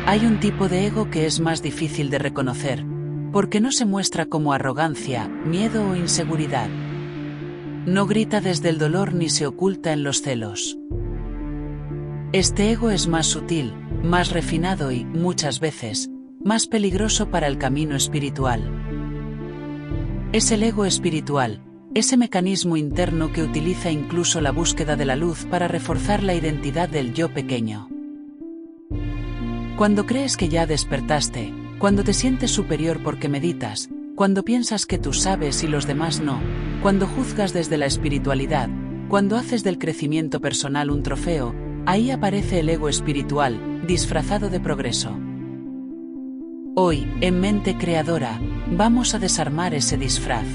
Hay un tipo de ego que es más difícil de reconocer, porque no se muestra como arrogancia, miedo o inseguridad. No grita desde el dolor ni se oculta en los celos. Este ego es más sutil, más refinado y, muchas veces, más peligroso para el camino espiritual. Es el ego espiritual, ese mecanismo interno que utiliza incluso la búsqueda de la luz para reforzar la identidad del yo pequeño. Cuando crees que ya despertaste, cuando te sientes superior porque meditas, cuando piensas que tú sabes y los demás no, cuando juzgas desde la espiritualidad, cuando haces del crecimiento personal un trofeo, ahí aparece el ego espiritual, disfrazado de progreso. Hoy, en Mente Creadora, vamos a desarmar ese disfraz.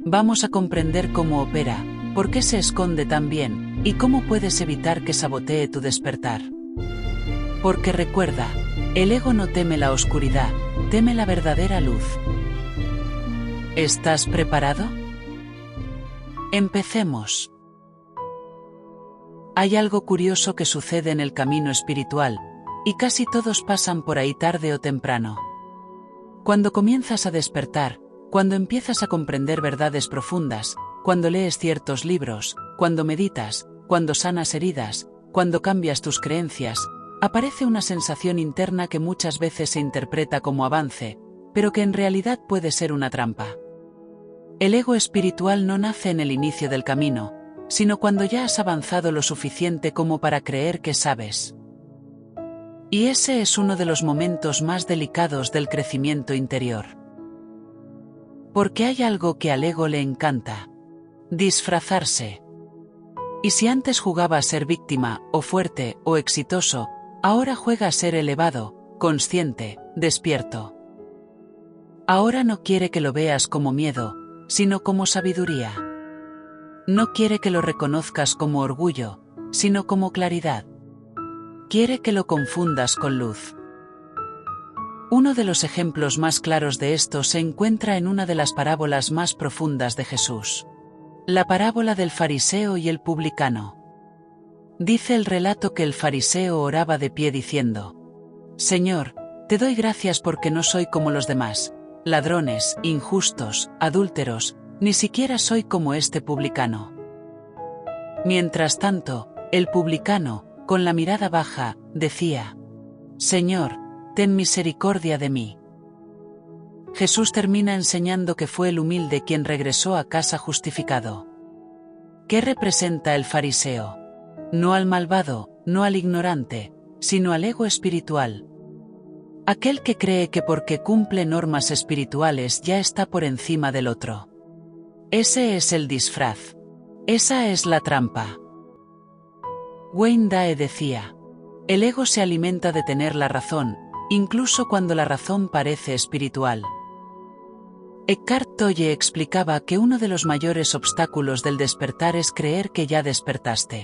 Vamos a comprender cómo opera, por qué se esconde tan bien, y cómo puedes evitar que sabotee tu despertar. Porque recuerda, el ego no teme la oscuridad, teme la verdadera luz. ¿Estás preparado? Empecemos. Hay algo curioso que sucede en el camino espiritual, y casi todos pasan por ahí tarde o temprano. Cuando comienzas a despertar, cuando empiezas a comprender verdades profundas, cuando lees ciertos libros, cuando meditas, cuando sanas heridas, cuando cambias tus creencias, aparece una sensación interna que muchas veces se interpreta como avance, pero que en realidad puede ser una trampa. El ego espiritual no nace en el inicio del camino, sino cuando ya has avanzado lo suficiente como para creer que sabes. Y ese es uno de los momentos más delicados del crecimiento interior. Porque hay algo que al ego le encanta: disfrazarse. Y si antes jugaba a ser víctima, o fuerte, o exitoso, ahora juega a ser elevado, consciente, despierto. Ahora no quiere que lo veas como miedo, sino como sabiduría. No quiere que lo reconozcas como orgullo, sino como claridad. Quiere que lo confundas con luz. Uno de los ejemplos más claros de esto se encuentra en una de las parábolas más profundas de Jesús. La parábola del fariseo y el publicano. Dice el relato que el fariseo oraba de pie diciendo: Señor, te doy gracias porque no soy como los demás, ladrones, injustos, adúlteros, ni siquiera soy como este publicano. Mientras tanto, el publicano, con la mirada baja, decía: Señor, ten misericordia de mí. Jesús termina enseñando que fue el humilde quien regresó a casa justificado. ¿Qué representa el fariseo? No al malvado, no al ignorante, sino al ego espiritual. Aquel que cree que porque cumple normas espirituales ya está por encima del otro. Ese es el disfraz. Esa es la trampa. Wayne Dyer decía: el ego se alimenta de tener la razón, incluso cuando la razón parece espiritual. Eckhart Tolle explicaba que uno de los mayores obstáculos del despertar es creer que ya despertaste.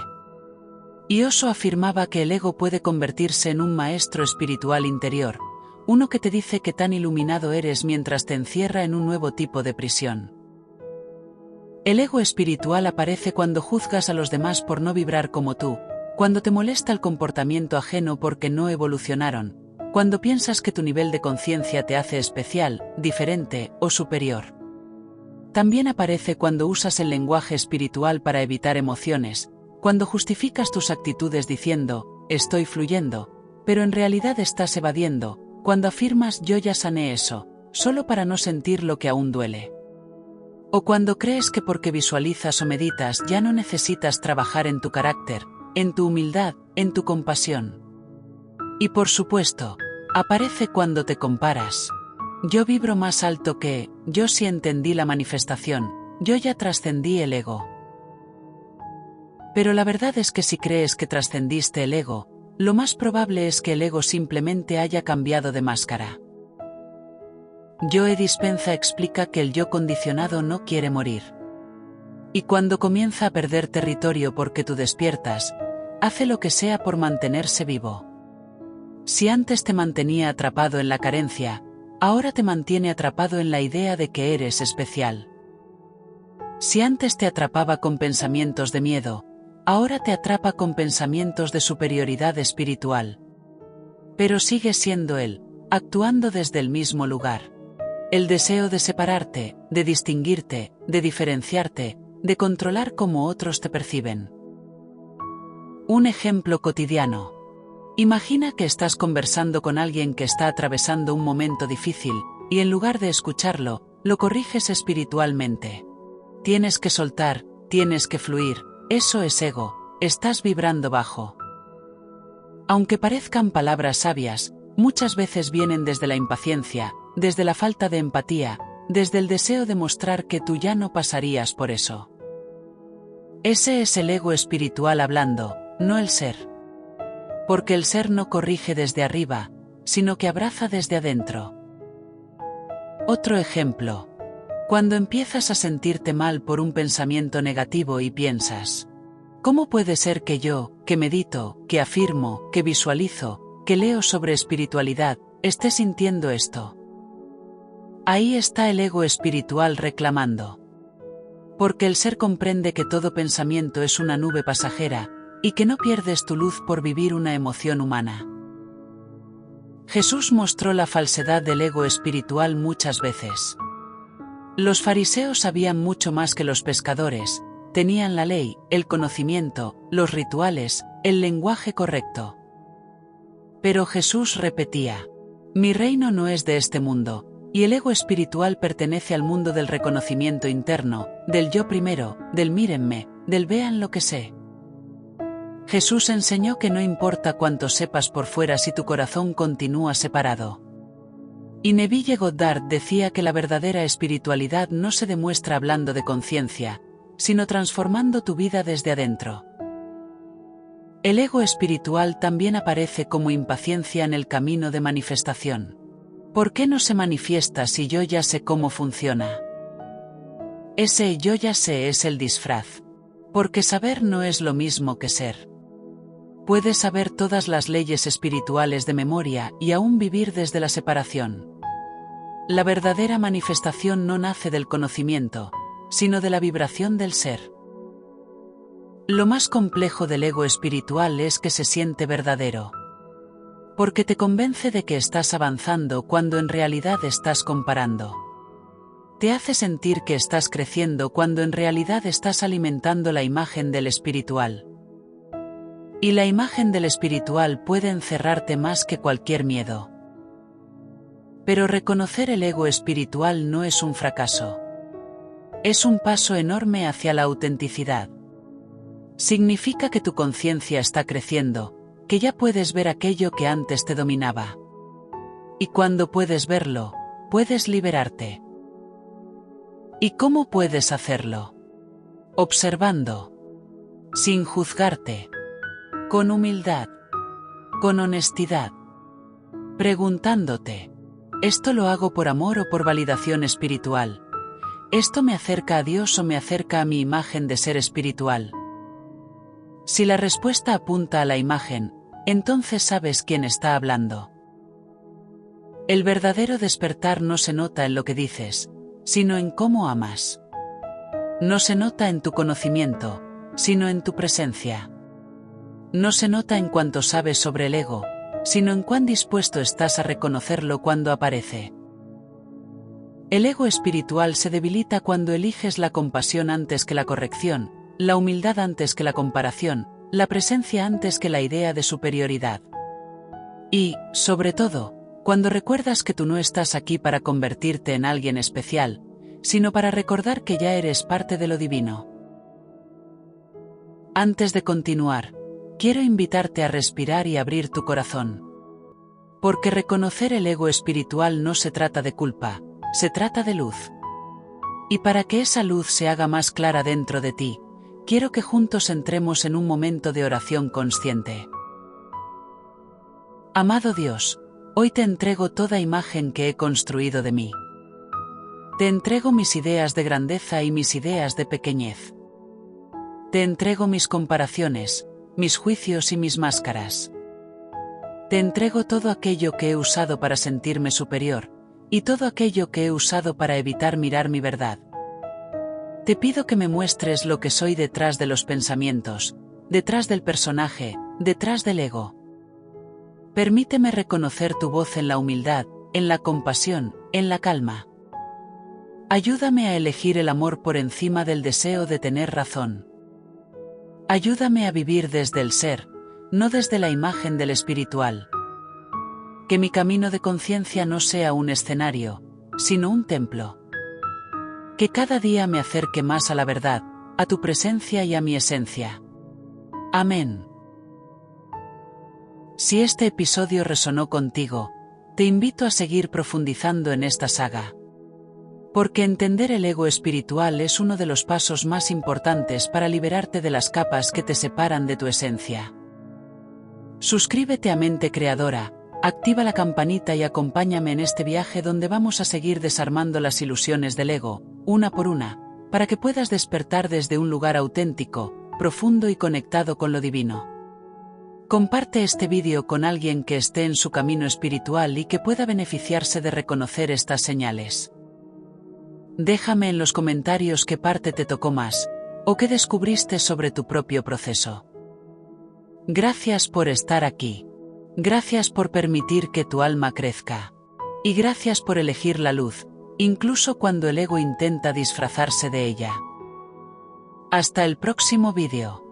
Y Osho afirmaba que el ego puede convertirse en un maestro espiritual interior, uno que te dice que tan iluminado eres mientras te encierra en un nuevo tipo de prisión. El ego espiritual aparece cuando juzgas a los demás por no vibrar como tú, cuando te molesta el comportamiento ajeno porque no evolucionaron, cuando piensas que tu nivel de conciencia te hace especial, diferente o superior. También aparece cuando usas el lenguaje espiritual para evitar emociones, cuando justificas tus actitudes diciendo, estoy fluyendo, pero en realidad estás evadiendo, cuando afirmas yo ya sané eso, solo para no sentir lo que aún duele. O cuando crees que porque visualizas o meditas ya no necesitas trabajar en tu carácter, en tu humildad, en tu compasión. Y por supuesto, aparece cuando te comparas. Yo vibro más alto que, yo sí entendí la manifestación, yo ya trascendí el ego. Pero la verdad es que si crees que trascendiste el ego, lo más probable es que el ego simplemente haya cambiado de máscara. Joe Dispenza explica que el yo condicionado no quiere morir. Y cuando comienza a perder territorio porque tú despiertas, hace lo que sea por mantenerse vivo. Si antes te mantenía atrapado en la carencia, ahora te mantiene atrapado en la idea de que eres especial. Si antes te atrapaba con pensamientos de miedo, ahora te atrapa con pensamientos de superioridad espiritual. Pero sigue siendo él, actuando desde el mismo lugar. El deseo de separarte, de distinguirte, de diferenciarte, de controlar cómo otros te perciben. Un ejemplo cotidiano. Imagina que estás conversando con alguien que está atravesando un momento difícil, y en lugar de escucharlo, lo corriges espiritualmente. Tienes que soltar, tienes que fluir, eso es ego, estás vibrando bajo. Aunque parezcan palabras sabias, muchas veces vienen desde la impaciencia, desde la falta de empatía, desde el deseo de mostrar que tú ya no pasarías por eso. Ese es el ego espiritual hablando, no el ser. Porque el ser no corrige desde arriba, sino que abraza desde adentro. Otro ejemplo. Cuando empiezas a sentirte mal por un pensamiento negativo y piensas, ¿cómo puede ser que yo, que medito, que afirmo, que visualizo, que leo sobre espiritualidad, esté sintiendo esto? Ahí está el ego espiritual reclamando. Porque el ser comprende que todo pensamiento es una nube pasajera, y que no pierdes tu luz por vivir una emoción humana. Jesús mostró la falsedad del ego espiritual muchas veces. Los fariseos sabían mucho más que los pescadores, tenían la ley, el conocimiento, los rituales, el lenguaje correcto. Pero Jesús repetía, mi reino no es de este mundo, y el ego espiritual pertenece al mundo del reconocimiento interno, del yo primero, del mírenme, del vean lo que sé. Jesús enseñó que no importa cuánto sepas por fuera si tu corazón continúa separado. Y Neville Goddard decía que la verdadera espiritualidad no se demuestra hablando de conciencia, sino transformando tu vida desde adentro. El ego espiritual también aparece como impaciencia en el camino de manifestación. ¿Por qué no se manifiesta si yo ya sé cómo funciona? Ese yo ya sé es el disfraz. Porque saber no es lo mismo que ser. Puedes saber todas las leyes espirituales de memoria y aún vivir desde la separación. La verdadera manifestación no nace del conocimiento, sino de la vibración del ser. Lo más complejo del ego espiritual es que se siente verdadero. Porque te convence de que estás avanzando cuando en realidad estás comparando. Te hace sentir que estás creciendo cuando en realidad estás alimentando la imagen del espiritual. Y la imagen del espiritual puede encerrarte más que cualquier miedo. Pero reconocer el ego espiritual no es un fracaso. Es un paso enorme hacia la autenticidad. Significa que tu conciencia está creciendo, que ya puedes ver aquello que antes te dominaba. Y cuando puedes verlo, puedes liberarte. ¿Y cómo puedes hacerlo? Observando. Sin juzgarte. Con humildad. Con honestidad. Preguntándote, ¿esto lo hago por amor o por validación espiritual? ¿Esto me acerca a Dios o me acerca a mi imagen de ser espiritual? Si la respuesta apunta a la imagen, entonces sabes quién está hablando. El verdadero despertar no se nota en lo que dices, sino en cómo amas. No se nota en tu conocimiento, sino en tu presencia. No se nota en cuánto sabes sobre el ego, sino en cuán dispuesto estás a reconocerlo cuando aparece. El ego espiritual se debilita cuando eliges la compasión antes que la corrección, la humildad antes que la comparación, la presencia antes que la idea de superioridad. Y, sobre todo, cuando recuerdas que tú no estás aquí para convertirte en alguien especial, sino para recordar que ya eres parte de lo divino. Antes de continuar, quiero invitarte a respirar y abrir tu corazón. Porque reconocer el ego espiritual no se trata de culpa, se trata de luz. Y para que esa luz se haga más clara dentro de ti, quiero que juntos entremos en un momento de oración consciente. Amado Dios, hoy te entrego toda imagen que he construido de mí. Te entrego mis ideas de grandeza y mis ideas de pequeñez. Te entrego mis comparaciones, mis juicios y mis máscaras. Te entrego todo aquello que he usado para sentirme superior, y todo aquello que he usado para evitar mirar mi verdad. Te pido que me muestres lo que soy detrás de los pensamientos, detrás del personaje, detrás del ego. Permíteme reconocer tu voz en la humildad, en la compasión, en la calma. Ayúdame a elegir el amor por encima del deseo de tener razón. Ayúdame a vivir desde el ser, no desde la imagen del espiritual. Que mi camino de conciencia no sea un escenario, sino un templo. Que cada día me acerque más a la verdad, a tu presencia y a mi esencia. Amén. Si este episodio resonó contigo, te invito a seguir profundizando en esta saga. Porque entender el ego espiritual es uno de los pasos más importantes para liberarte de las capas que te separan de tu esencia. Suscríbete a Mente Creadora, activa la campanita y acompáñame en este viaje donde vamos a seguir desarmando las ilusiones del ego, una por una, para que puedas despertar desde un lugar auténtico, profundo y conectado con lo divino. Comparte este vídeo con alguien que esté en su camino espiritual y que pueda beneficiarse de reconocer estas señales. Déjame en los comentarios qué parte te tocó más, o qué descubriste sobre tu propio proceso. Gracias por estar aquí. Gracias por permitir que tu alma crezca. Y gracias por elegir la luz, incluso cuando el ego intenta disfrazarse de ella. Hasta el próximo vídeo.